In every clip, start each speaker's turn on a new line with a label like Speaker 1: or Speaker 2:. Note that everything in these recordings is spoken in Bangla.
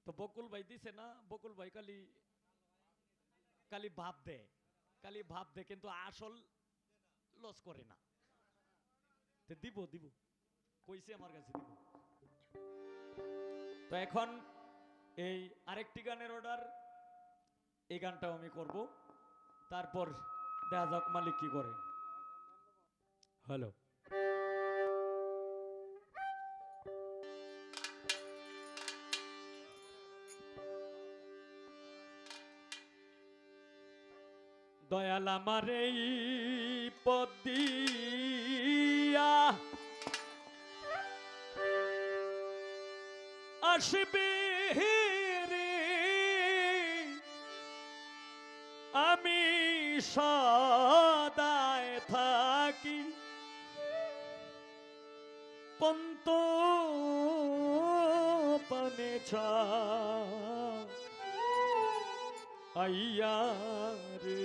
Speaker 1: তো বকুল ভাই দিছে না, বকুল ভাই খালি খালি ভাব দেয়, খালি ভাব দেয়, কিন্তু আসল লস করে না। তো দিব দিব কইছে আমার কাছে দিব। তো এখন এই আরেকটি গানের অর্ডার, এই গানটাও আমি করব, তারপর দেখা যাক মালিক কি করে। হ্যালো, দয়াল আমার এই পদ দিয়া আসবে রে, আমি সদায় থাকি পন্ত পানে আইয়া রে।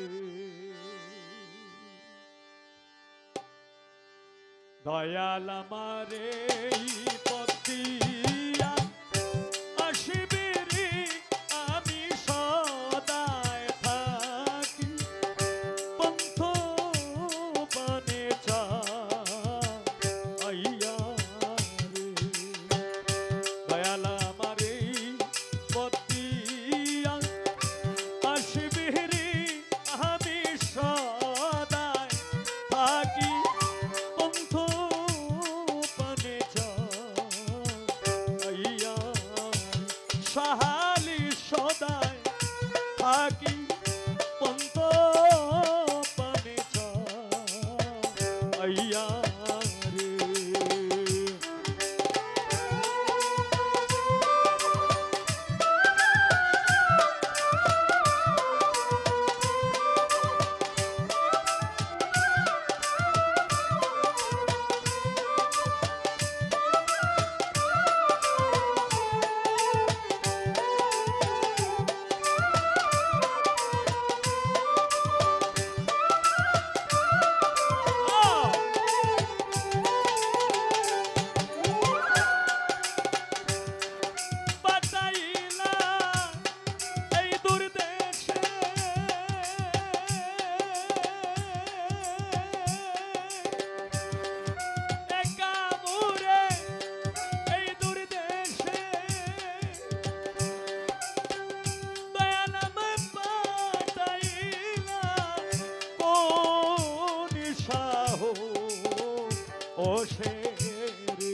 Speaker 1: দয়াল আমারে পদ দিয়া আসবে রে, আমি সদায় থাকি পন্থ পানে আইয়া রে। দয়াল আমারে পদ দিয়া আসবে রে, আমি সদায় থাকি পন্থ পানে আইয়া, সাহালি সদায় থাকি পন্থ পানে আইয়া রে। ও সে রে,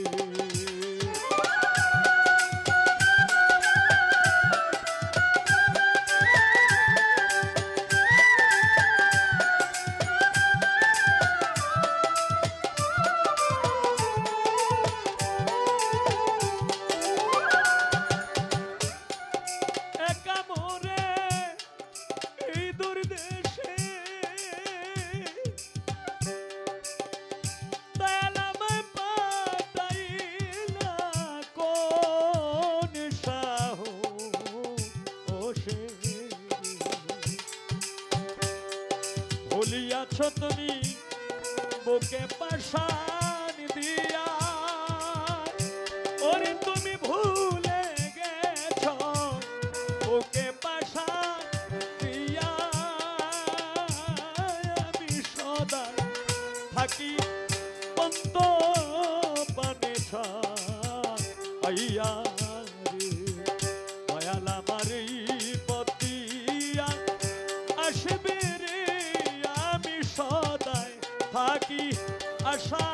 Speaker 1: একা মোরে এই দুর্দেশে ভুলিয়াছ তুমি বুকে পাশান দিয়া, ওরে তুমি ভুলে গেছ বুকে পাশান দিয়া, আমি সদা থাকি পন্ত পানে আইয়া রে। দয়াল আমার এই পদ দিয়া আসবে রে, আমি সদায় থাকি আশা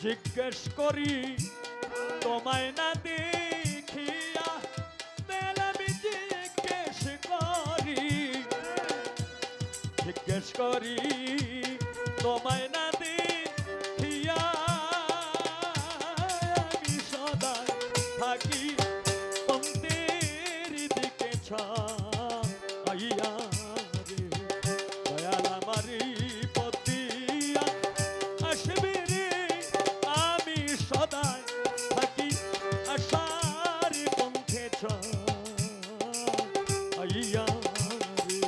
Speaker 1: জিজ্ঞেস করি তোমায় না দেখিয়া, দিল আমি জিজ্ঞেস করি, জিজ্ঞেস করি তোমায় না দেখিয়া, আমি সদা থাকি পন্থের দিকে ছাইয়া রে, দয়াল আমারি পতিয়া আসবে রে, আমি সদা থাকি আশার পন্থে ছাইয়া রে।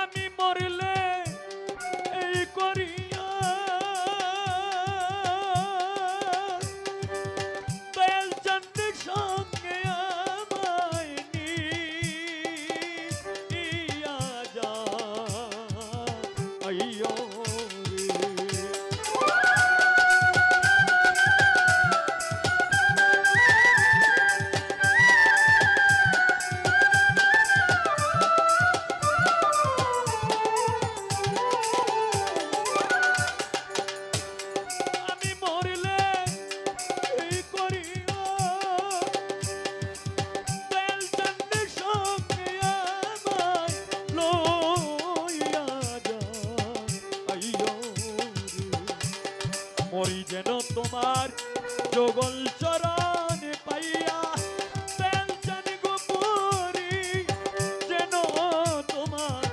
Speaker 1: আমি মরলে এই করিয়া দয়াল চন্দ্রের সঙ্গে আমায় নিয়া যাইও রে। মরি যেন তোমার যোগল চরণ পাইয়া, বেলচান গোপরি যেন তোমার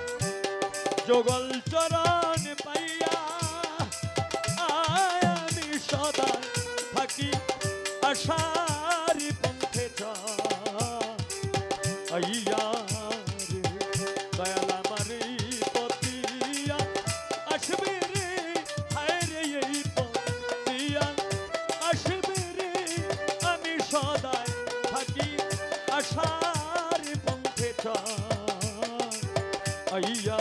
Speaker 1: যোগল চরণ পাইয়া, আমি সদা থাকি আশার পন্থে ছাইয়া রে, দয়াল আমারি পতিয়া আসবে রে, হায় রে এই পতিয়া আসবে রে, আমি সদাই থাকি আশার পন্থে ছাইয়া